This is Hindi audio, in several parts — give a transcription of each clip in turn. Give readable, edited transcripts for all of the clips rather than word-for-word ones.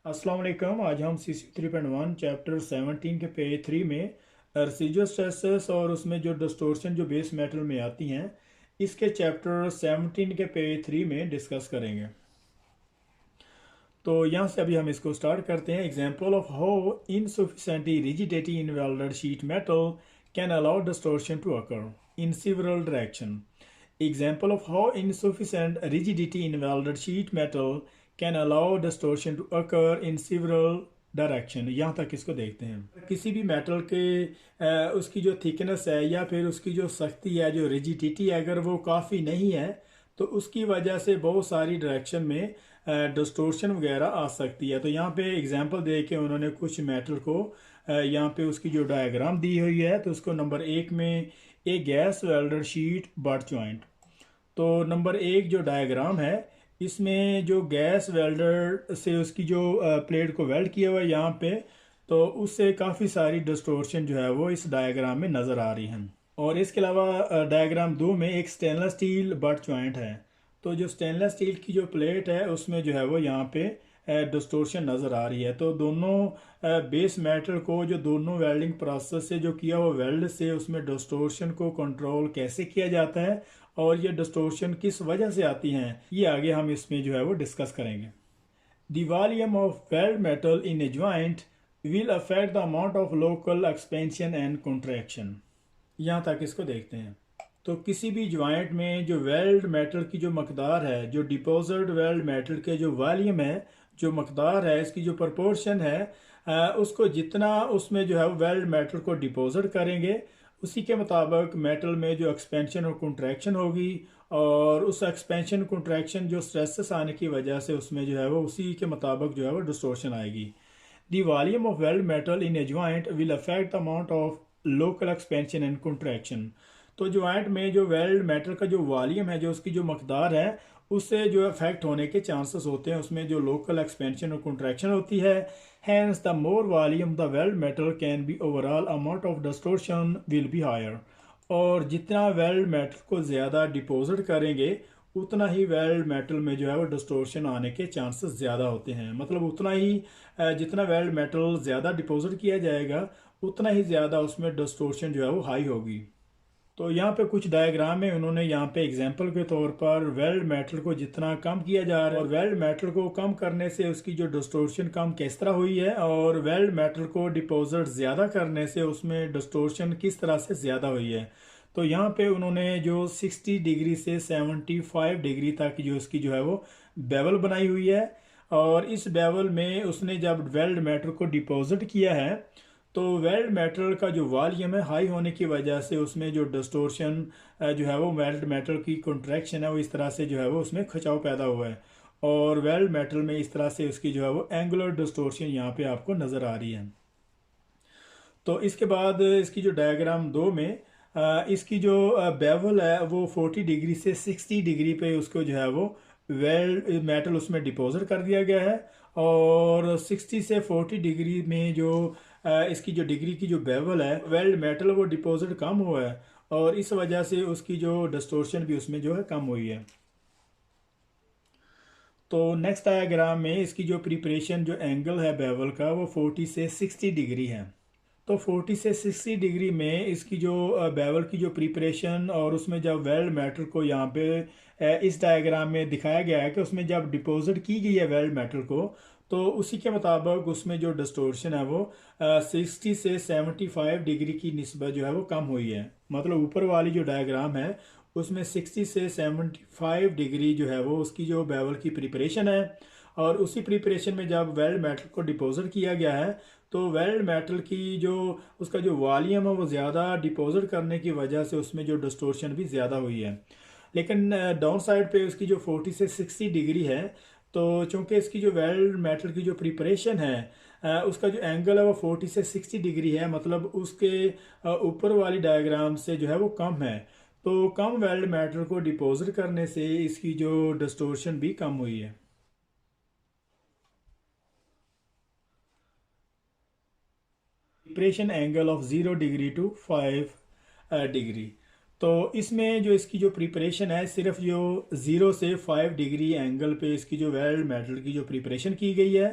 अस्सलाम वालेकुम। आज हम CC3.1 चैप्टर 17 के पेज 3 में रेसिडुअल स्ट्रेसेस और उसमें जो डिस्टॉर्शन जो बेस मेटल में आती हैं इसके चैप्टर 17 के पेज 3 में डिस्कस करेंगे। तो यहाँ से अभी हम इसको स्टार्ट करते हैं। Example of how insufficiently rigidity in welded sheet metal can allow distortion to occur in several direction. Example of how insufficient rigidity in welded sheet metal can allow distortion to occur in several direction. यहाँ तक इसको देखते हैं। किसी भी मेटल के उसकी जो थिकनेस है या फिर उसकी जो सख्ती है, जो रिजिडिटी है, अगर वो काफ़ी नहीं है तो उसकी वजह से बहुत सारी डायरेक्शन में डिस्टोर्शन वगैरह आ सकती है। तो यहाँ पे एग्जांपल दे के उन्होंने कुछ मेटल को यहाँ पे उसकी जो डायग्राम दी हुई है तो उसको नंबर 1 में a gas welded sheet butt joint. तो नंबर 1 जो डायग्राम है इसमें जो गैस वेल्डर से उसकी जो प्लेट को वेल्ड किया हुआ है यहाँ पे, तो उससे काफ़ी सारी डिस्टोर्शन जो है वो इस डायग्राम में नज़र आ रही हैं। और इसके अलावा डायग्राम 2 में एक स्टेनलेस स्टील बट जॉइंट है। तो जो स्टेनलेस स्टील की जो प्लेट है उसमें जो है वो यहाँ पे डिस्टोर्शन नज़र आ रही है। तो दोनों बेस मेटल को जो दोनों वेल्डिंग प्रोसेस से जो किया हुआ वेल्ड से उसमें डिस्टोर्शन को कंट्रोल कैसे किया जाता है और ये डिस्टोर्शन किस वजह से आती हैं, ये आगे हम इसमें जो है वो डिस्कस करेंगे। The volume of weld metal in a joint will affect the amount of local expansion and contraction. यहाँ तक इसको देखते हैं। तो किसी भी ज्वाइंट में जो वेल्ड मेटल की जो मकदार है, जो डिपोजिट वेल्ड मेटल के जो वॉल्यूम है, जो मकदार है, इसकी जो प्रपोर्शन है, उसको जितना उसमें जो है वेल्ड मेटल को डिपोजिट करेंगे उसी के मुताबिक मेटल में जो एक्सपेंशन और कंट्रैक्शन होगी, और उस एक्सपेंशन कंट्रैक्शन जो स्ट्रेसेस आने की वजह से उसमें जो है वो उसी के मुताबिक जो है वो डिस्टोर्शन आएगी। The volume of weld metal in A joint will affect the amount of local expansion and contraction. तो ज्वाइंट में जो वेल्ड मेटल का जो वॉल्यूम है, जो उसकी जो मकदार है, उससे जो अफेक्ट होने के चांसेस होते हैं, उसमें जो लोकल एक्सपेंशन और कंट्रैक्शन होती है। Hence the more volume the weld metal can be overall amount of distortion will be higher. और जितना वेल्ड मेटल को ज़्यादा डिपोजिट करेंगे उतना ही वेल्ड मेटल में जो है वो डिस्टोर्शन आने के चांसेस ज़्यादा होते हैं। मतलब उतना ही जितना वेल्ड मेटल ज़्यादा डिपोजिट किया जाएगा उतना ही ज़्यादा उसमें डिस्टोर्शन जो है वो हाई होगी। तो यहाँ पे कुछ डायग्राम में उन्होंने यहाँ पे एग्जांपल के तौर पर वेल्ड मेटल को जितना कम किया जा रहा है और वेल्ड मेटल को कम करने से उसकी जो डिस्टोर्शन कम किस तरह हुई है, और वेल्ड मेटल को डिपोजिट ज़्यादा करने से उसमें डिस्टोर्शन किस तरह से ज़्यादा हुई है। तो यहाँ पे उन्होंने जो 60 डिग्री से 75 डिग्री तक जो उसकी जो है वो बेवल बनाई हुई है, और इस बेवल में उसने जब वेल्ड मेटल को डिपॉजिट किया है तो वेल्ड मेटल का जो वॉल्यूम है हाई होने की वजह से उसमें जो डिस्टोर्शन जो है वो वेल्ड मेटल की कंट्रैक्शन है वो इस तरह से जो है वो उसमें खिंचाव पैदा हुआ है, और वेल्ड मेटल में इस तरह से उसकी जो है वो एंगुलर डिस्टोर्शन यहाँ पे आपको नज़र आ रही है। तो इसके बाद इसकी जो डायग्राम 2 में इसकी जो बेवल है वो 40 डिग्री से 60 डिग्री पे उसको जो है वो वेल्ड मेटल उसमें डिपॉजिट कर दिया गया है, और 60 से 40 डिग्री में जो इसकी जो डिग्री की जो बेवल है वेल्ड मेटल वो डिपॉजिट कम हुआ है, और इस वजह से उसकी जो डिस्टोर्शन भी उसमें जो है कम हुई है। तो नेक्स्ट डायग्राम में इसकी जो प्रिपरेशन जो एंगल है बेवल का वो 40 से 60 डिग्री है। तो 40 से 60 डिग्री में इसकी जो बेवल की जो प्रिपरेशन, और उसमें जब वेल्ड मेटल को यहाँ पे इस डायग्राम में दिखाया गया है कि उसमें जब डिपॉजिट की गई है वेल्ड मेटल को, तो उसी के मुताबिक उसमें जो डिस्टोर्शन है वो 60 से 75 डिग्री की निस्बत जो है वो कम हुई है। मतलब ऊपर वाली जो डायग्राम है उसमें 60 से 75 डिग्री जो है वो उसकी जो बेवल की प्रिपरेशन है, और उसी प्रिपरेशन में जब वेल्ड मेटल को डिपॉजिट किया गया है तो वेल्ड मेटल की जो उसका जो वॉल्यूम है वो ज़्यादा डिपॉजिट करने की वजह से उसमें जो डिस्टोर्शन भी ज़्यादा हुई है। लेकिन डाउन साइड पे उसकी जो 40 से 60 डिग्री है, तो चूंकि इसकी जो वेल्ड मेटल की जो प्रिपरेशन है उसका जो एंगल है वो 40 से 60 डिग्री है, मतलब उसके ऊपर वाली डायग्राम से जो है वो कम है। तो कम वेल्ड मेटल को डिपॉजिट करने से इसकी जो डिस्टोर्शन भी कम हुई है। Preparation angle of 0 degree to 5 degree. तो इसमें जो इसकी जो प्रिपरेशन है सिर्फ जो 0 से 5 डिग्री एंगल पे इसकी जो वेल्ड मेटल की जो प्रिपरेशन की गई है,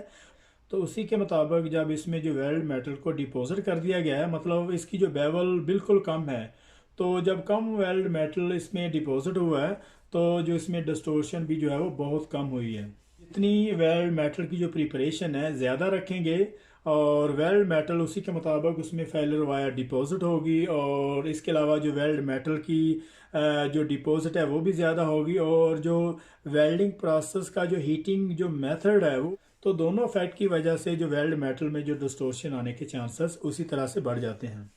तो उसी के मुताबिक जब इसमें जो वेल्ड मेटल को डिपॉजिट कर दिया गया है, मतलब इसकी जो बेवल बिल्कुल कम है, तो जब कम वेल्ड मेटल इसमें डिपॉजिट हुआ है तो जो इसमें डिस्टोर्शन भी जो है वो बहुत कम हुई है। जितनी वेल्ड मेटल की जो प्रिपरेशन है ज़्यादा रखेंगे और वेल्ड मेटल उसी के मुताबिक उसमें फेलर वायर डिपॉजिट होगी, और इसके अलावा जो वेल्ड मेटल की जो डिपॉजिट है वो भी ज़्यादा होगी, और जो वेल्डिंग प्रोसेस का जो हीटिंग जो मेथड है वो, तो दोनों फैक्ट की वजह से जो वेल्ड मेटल में जो डिस्टोर्शन आने के चांसेस उसी तरह से बढ़ जाते हैं।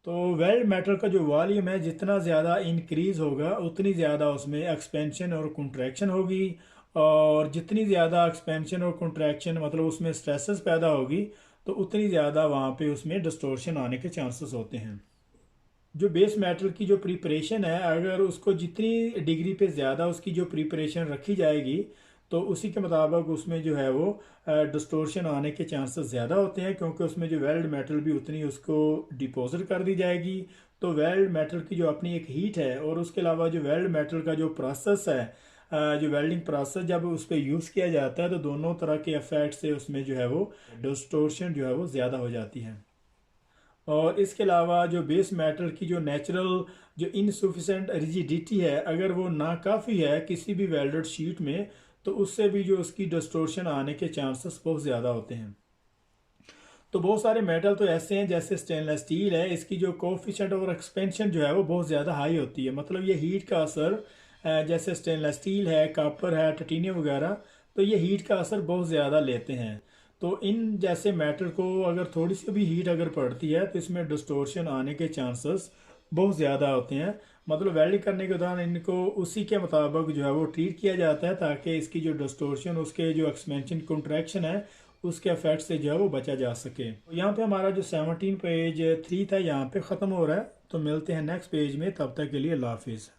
तो वेल्ड मेटल का जो वॉल्यूम है जितना ज़्यादा इंक्रीज़ होगा उतनी ज़्यादा उसमें एक्सपेंशन और कंट्रैक्शन होगी, और जितनी ज़्यादा एक्सपेंशन और कंट्रैक्शन मतलब उसमें स्ट्रेसेस पैदा होगी तो उतनी ज़्यादा वहाँ पे उसमें डिस्टोर्शन आने के चांसेस होते हैं। जो बेस मेटल की जो प्रिपरेशन है, अगर उसको जितनी डिग्री पे ज़्यादा उसकी जो प्रिपरेशन रखी जाएगी तो उसी के मुताबिक उसमें जो है वो डिस्टोर्शन आने के चांसेस ज़्यादा होते हैं, क्योंकि उसमें जो वेल्ड मेटल भी उतनी उसको डिपॉजिट कर दी जाएगी। तो वेल्ड मेटल की जो अपनी एक हीट है, और उसके अलावा जो वेल्ड मेटल का जो प्रोसेस है, जो वेल्डिंग प्रोसेस जब उस पर यूज़ किया जाता है तो दोनों तरह के इफेक्ट से उसमें जो है वो डिस्टोर्शन जो है वो ज़्यादा हो जाती है। और इसके अलावा जो बेस मेटल की जो नेचुरल जो इनसफिशेंट रिजिडिटी है, अगर वो नाकाफ़ी है किसी भी वेल्डेड शीट में, तो उससे भी जो उसकी डिस्टोर्शन आने के चांसेस बहुत ज़्यादा होते हैं। तो बहुत सारे मेटल तो ऐसे हैं, जैसे स्टेनलेस स्टील है, इसकी जो कोफिशिएंट और एक्सपेंशन जो है वो बहुत ज़्यादा हाई होती है, मतलब ये हीट का असर जैसे स्टेनलेस स्टील है, कॉपर है, टाइटेनियम वगैरह, तो ये हीट का असर बहुत ज़्यादा लेते हैं। तो इन जैसे मेटल को अगर थोड़ी सी भी हीट अगर पड़ती है तो इसमें डिस्टोर्शन आने के चांसेस बहुत ज़्यादा होते हैं। मतलब वेल्डिंग करने के दौरान इनको उसी के मुताबिक जो है वो ट्रीट किया जाता है, ताकि इसकी जो डिस्टोर्शन, उसके जो एक्सपेंशन कंट्रैक्शन है, उसके इफेक्ट से जो है वो बचा जा सके। तो यहाँ पे हमारा जो 17 पेज 3 था यहाँ पे ख़त्म हो रहा है। तो मिलते हैं नेक्स्ट पेज में, तब तक के लिए अल्लाह हाफिज़।